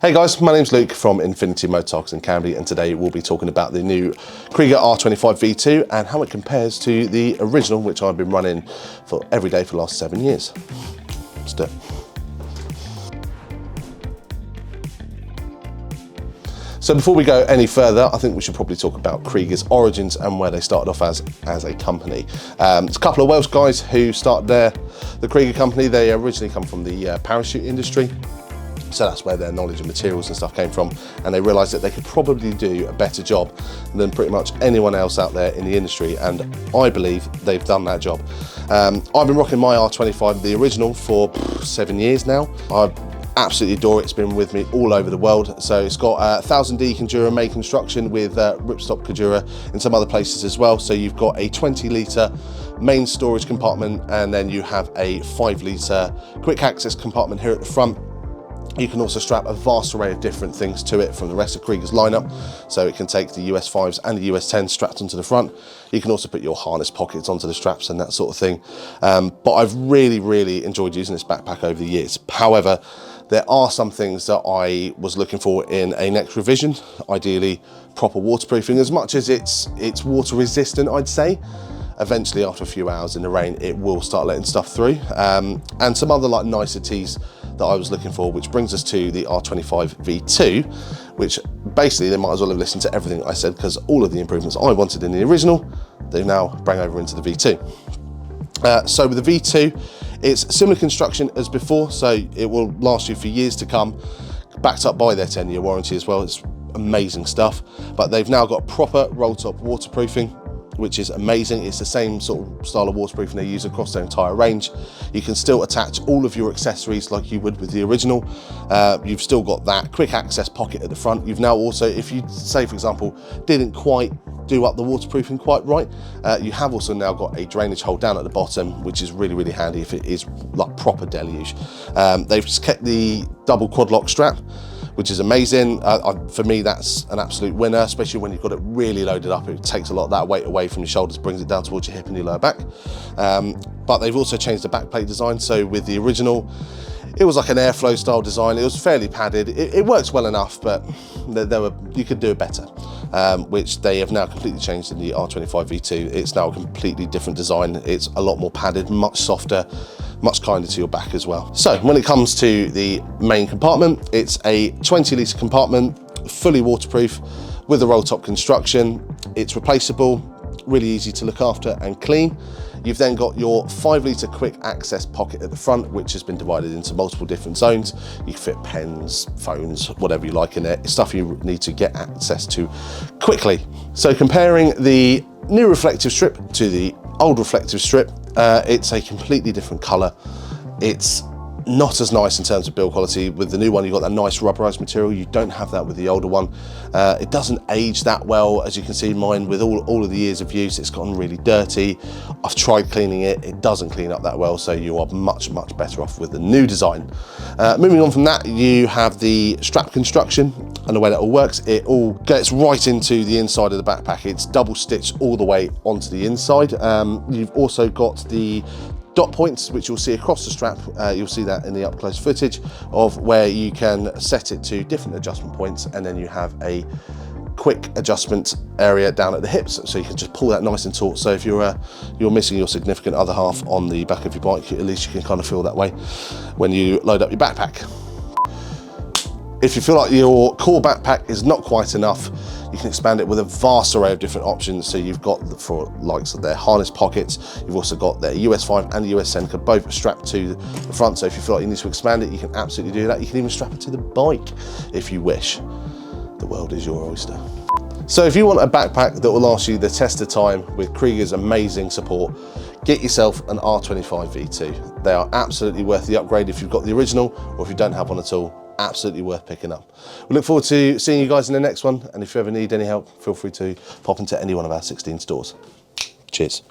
Hey guys, my name's Luke from Infinity in Camberley, and today we'll be talking about the new Kriega R25 V2 and how it compares to the original, which I've been running for every day for the last 7 years. Let's do it. So before we go any further, I think we should probably talk about Kriega's Origins and where they started off as a company. It's a couple of Welsh guys who started the Kriega company. They originally come from the parachute industry. So that's where their knowledge of materials and stuff came from, and they realised that they could probably do a better job than pretty much anyone else out there in the industry, and I believe they've done that job. I've been rocking my R25, the original, for 7 years now. I absolutely adore it. It's been with me all over the world. So it's got 1000D Cordura main construction with ripstop Cordura in some other places as well. So you've got a 20-litre main storage compartment, and then you have a 5-litre quick access compartment here at the front. You can also strap a vast array of different things to it from the rest of Kriega's lineup. So it can take the US 5s and the US 10s strapped onto the front. You can also put your harness pockets onto the straps and that sort of thing. But I've really enjoyed using this backpack over the years. However, there are some things that I was looking for in a next revision, ideally proper waterproofing. As much as it's water resistant, I'd say, eventually after a few hours in the rain, it will start letting stuff through. And some other like niceties that I was looking for, which brings us to the R25 V2, which basically they might as well have listened to everything I said, because all of the improvements I wanted in the original, they've now brought over into the V2. So with the V2, it's similar construction as before, so it will last you for years to come, backed up by their 10-year warranty as well. It's amazing stuff, but they've now got proper roll-top waterproofing, which is amazing. It's the same sort of style of waterproofing they use across their entire range. You can still attach all of your accessories like you would with the original. You've still got that quick access pocket at the front. You've now also, if you say for example, didn't quite do up the waterproofing quite right, you have also now got a drainage hole down at the bottom, which is really handy if it is like proper deluge. They've just kept the double quad-lock strap, which is amazing. For me, that's an absolute winner, especially when you've got it really loaded up. It takes a lot of that weight away from your shoulders, brings it down towards your hip and your lower back. But they've also changed the backplate design. So with the original, it was like an airflow style design. It was fairly padded. It works well enough, but you could do it better, which they have now completely changed in the R25 V2. It's now a completely different design. It's a lot more padded, much softer, much kinder to your back as well. So when it comes to the main compartment, it's a 20-litre compartment, fully waterproof with a roll-top construction. It's replaceable, really easy to look after and clean. You've then got your 5-litre quick access pocket at the front, which has been divided into multiple different zones. You can fit pens, phones, whatever you like in it. It's stuff you need to get access to quickly. So comparing the new reflective strip to the old reflective strip, it's a completely different colour. It's not as nice in terms of build quality. With the new one, you've got that nice rubberized material. You don't have that with the older one. It doesn't age that well. As you can see, mine, with all of the years of use, it's gotten really dirty. I've tried cleaning it. It doesn't clean up that well, so you are much better off with the new design. Moving on from that, you have the strap construction, and the way that all works, it all gets right into the inside of the backpack. It's double stitched all the way onto the inside. You've also got the dot points, which you'll see across the strap. You'll see that in the up close footage of where you can set it to different adjustment points, and then you have a quick adjustment area down at the hips, so you can just pull that nice and taut. So if you're missing your significant other half on the back of your bike, at least you can kind of feel that way when you load up your backpack. If you feel like your core backpack is not quite enough, you can expand it with a vast array of different options. So you've got, for likes of their harness pockets, you've also got their US 5 and US 10 both strapped to the front. So if you feel like you need to expand it, you can absolutely do that. You can even strap it to the bike if you wish. The world is your oyster. So if you want a backpack that will last you the test of time with Kriega's amazing support, get yourself an R25 V2. They are absolutely worth the upgrade if you've got the original, or if you don't have one at all, absolutely worth picking up. We look forward to seeing you guys in the next one, and if you ever need any help, feel free to pop into any one of our 16 stores. Cheers.